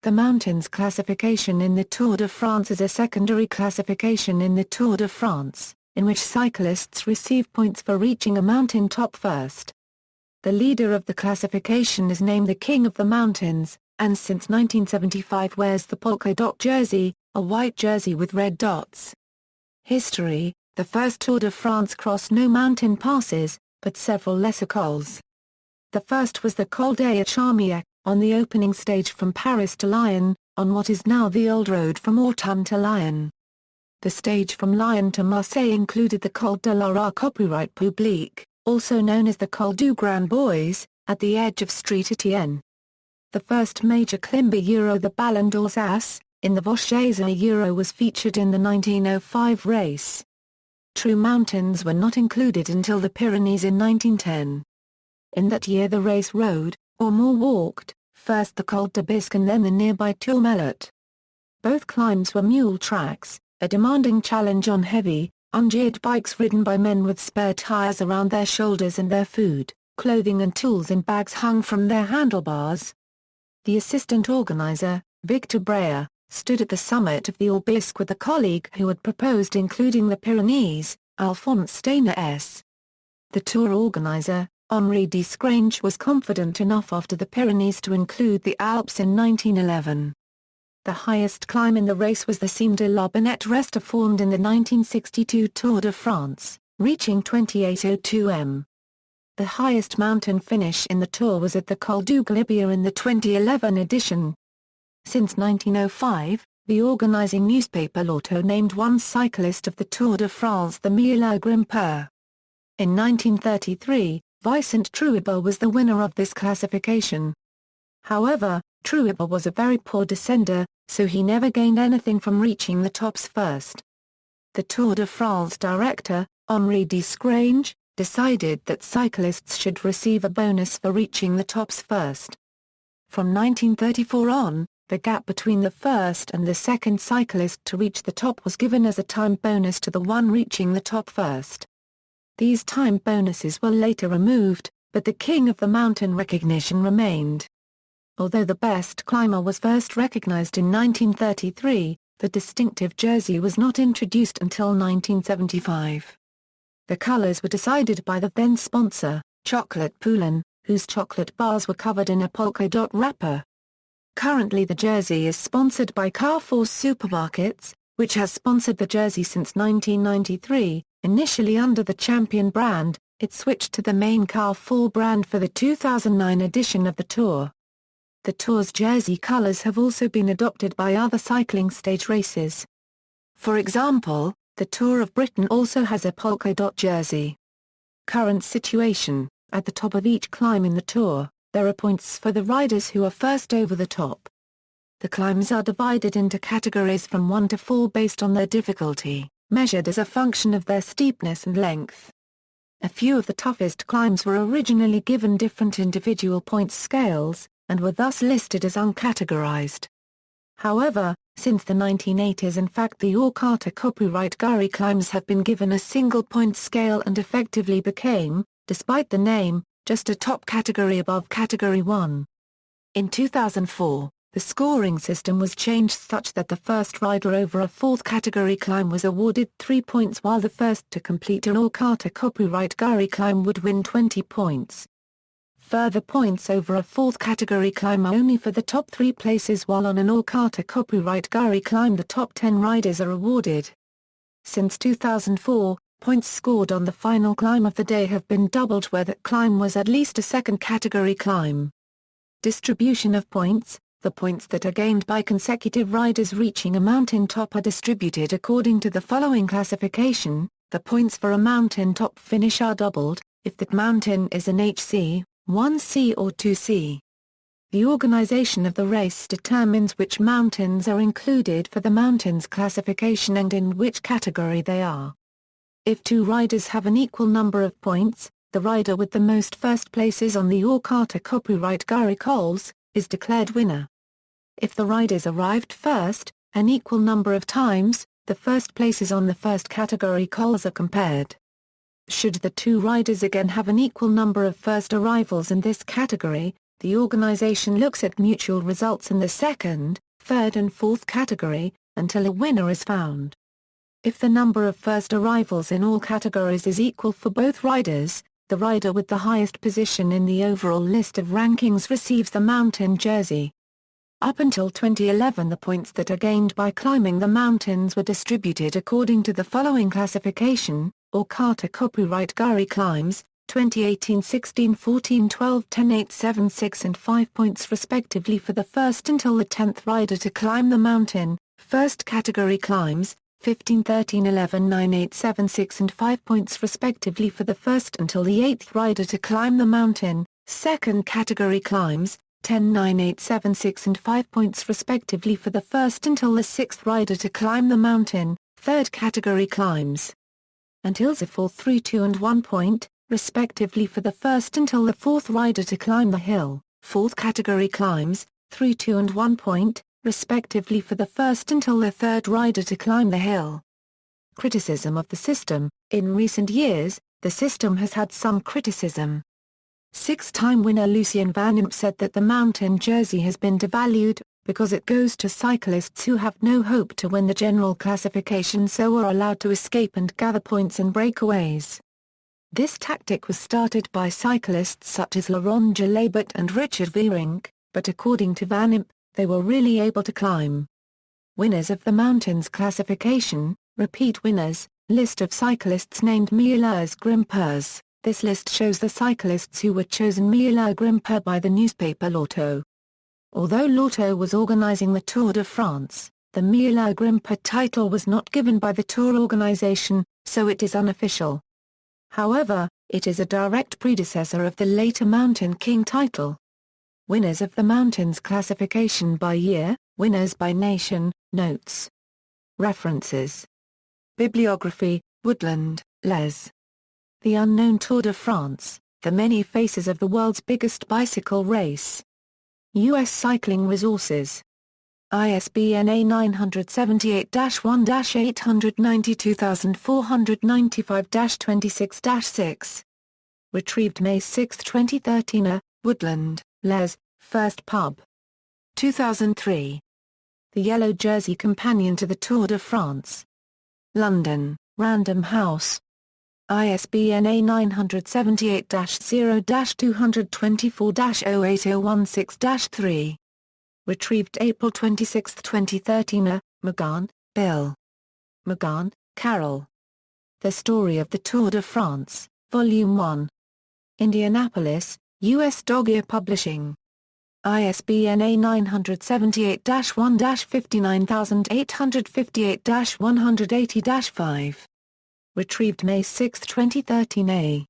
The mountains classification in the Tour de France is a secondary classification in the Tour de France, in which cyclists receive points for reaching a mountain top first. The leader of the classification is named the King of the Mountains, and since 1975 wears the polka dot jersey, a white jersey with red dots. History: the first Tour de France crossed no mountain passes, but several lesser cols. The first was the Col des Charmières, on the opening stage from Paris to Lyon, on what is now the old road from Autun to Lyon. The stage from Lyon to Marseille included the Col de la Copyright Publique, also known as the Col du Grand Bois, at the edge of Street Etienne. The first major climb the Ballon d'Alsace, in the Vosges was featured in the 1905 race. True mountains were not included until the Pyrenees in 1910. In that year the race rode, or more walked, first the Col de Bisque and then the nearby Tour Maillot. Both climbs were mule tracks, a demanding challenge on heavy, ungeared bikes ridden by men with spare tires around their shoulders and their food, clothing and tools in bags hung from their handlebars. The assistant organizer, Victor Breyer, stood at the summit of the Orbisque with a colleague who had proposed including the Pyrenees, Alphonse Steiner S. The tour organizer, Henri Desgrange, was confident enough after the Pyrenees to include the Alps in 1911. The highest climb in the race was the Cime de la Bonnette Resta formed in the 1962 Tour de France, reaching 2802 m. The highest mountain finish in the Tour was at the Col du Galibier in the 2011 edition. Since 1905, the organizing newspaper L'Auto named one cyclist of the Tour de France the meilleur grimpeur. In 1933, Vicent Trueba was the winner of this classification. However, Trueba was a very poor descender, so he never gained anything from reaching the tops first. The Tour de France director, Henri Desgrange, decided that cyclists should receive a bonus for reaching the tops first. From 1934 on, the gap between the first and the second cyclist to reach the top was given as a time bonus to the one reaching the top first. These time bonuses were later removed, but the King of the Mountain recognition remained. Although the best climber was first recognized in 1933, the distinctive jersey was not introduced until 1975. The colors were decided by the then sponsor, Chocolate Poulin, whose chocolate bars were covered in a polka dot wrapper. Currently the jersey is sponsored by Carrefour Supermarkets, which has sponsored the jersey since 1993. Initially under the Champion brand, it switched to the main Carrefour brand for the 2009 edition of the Tour. The Tour's jersey colors have also been adopted by other cycling stage races. For example, the Tour of Britain also has a polka dot jersey. Current situation: at the top of each climb in the Tour, there are points for the riders who are first over the top. The climbs are divided into categories from 1 to 4 based on their difficulty, measured as a function of their steepness and length. A few of the toughest climbs were originally given different individual points scales, and were thus listed as uncategorized. However, since the 1980s in fact the Orcata copyright Guri climbs have been given a single point scale and effectively became, despite the name, just a top category above Category 1. In 2004, the scoring system was changed such that the first rider over a fourth category climb was awarded 3 points while the first to complete an Orcata copyright Guri climb would win 20 points. Further points over a fourth category climb are only for the top 3 places while on an Orcata copyright Guri climb the top 10 riders are awarded. Since 2004, points scored on the final climb of the day have been doubled where that climb was at least a second category climb. Distribution of points: the points that are gained by consecutive riders reaching a mountain top are distributed according to the following classification. The points for a mountain top finish are doubled, if that mountain is an HC, 1C or 2C. The organization of the race determines which mountains are included for the mountains classification and in which category they are. If 2 riders have an equal number of points, the rider with the most first places on the Orcata copyright Guri cols is declared winner. If the riders arrived first, an equal number of times, the first places on the first category cols are compared. Should the 2 riders again have an equal number of first arrivals in this category, The organization looks at mutual results in the second, third and fourth category, until a winner is found. If the number of first arrivals in all categories is equal for both riders, the rider with the highest position in the overall list of rankings receives the mountain jersey. Up until 2011, the points that are gained by climbing the mountains were distributed according to the following classification, or Carter copyright Gurry climbs, 2018 16 14 12 10 8 7 6 and 5 points respectively for the first until the 10th rider to climb the mountain, first category climbs, 15 13 11 9 8 7 6 and 5 points respectively for the first until the 8th rider to climb the mountain, second category climbs, 10 9 8 7 6 and 5 points respectively for the first until the 6th rider to climb the mountain, third category climbs. And hills are 4 3 2 and 1 point, respectively for the first until the 4th rider to climb the hill, fourth category climbs, 3 2 and 1 point, respectively for the first until the 3rd rider to climb the hill. Criticism of the system. In recent years, the system has had some criticism. Six-time winner Lucien Van Impe said that the mountain jersey has been devalued, because it goes to cyclists who have no hope to win the general classification so are allowed to escape and gather points in breakaways. This tactic was started by cyclists such as Laurent Jalabert and Richard Virenque, but according to Van Impe, they were really able to climb. Winners of the mountains classification, repeat winners, list of cyclists named meilleurs grimpeurs. This list shows the cyclists who were chosen meilleurs grimpeurs by the newspaper L'Auto. Although L'Auto was organizing the Tour de France, the meilleur grimpeur title was not given by the Tour organization, so it is unofficial. However, it is a direct predecessor of the later Mountain King title. Winners of the mountains classification by year, winners by nation, notes. References. Bibliography, Woodland, Les. The Unknown Tour de France, The Many Faces of the World's Biggest Bicycle Race. U.S. Cycling Resources. ISBN A978-1-892495-26-6. Retrieved May 6, 2013. Woodland, Les, First Pub. 2003. The Yellow Jersey Companion to the Tour de France. London, Random House. ISBN A978-0-224-08016-3. Retrieved April 26, 2013. McGann, Bill. McGann, Carol. The Story of the Tour de France, Volume 1. Indianapolis, U.S. Dog Ear Publishing. ISBN A978-1-59858-180-5. Retrieved May 6, 2013.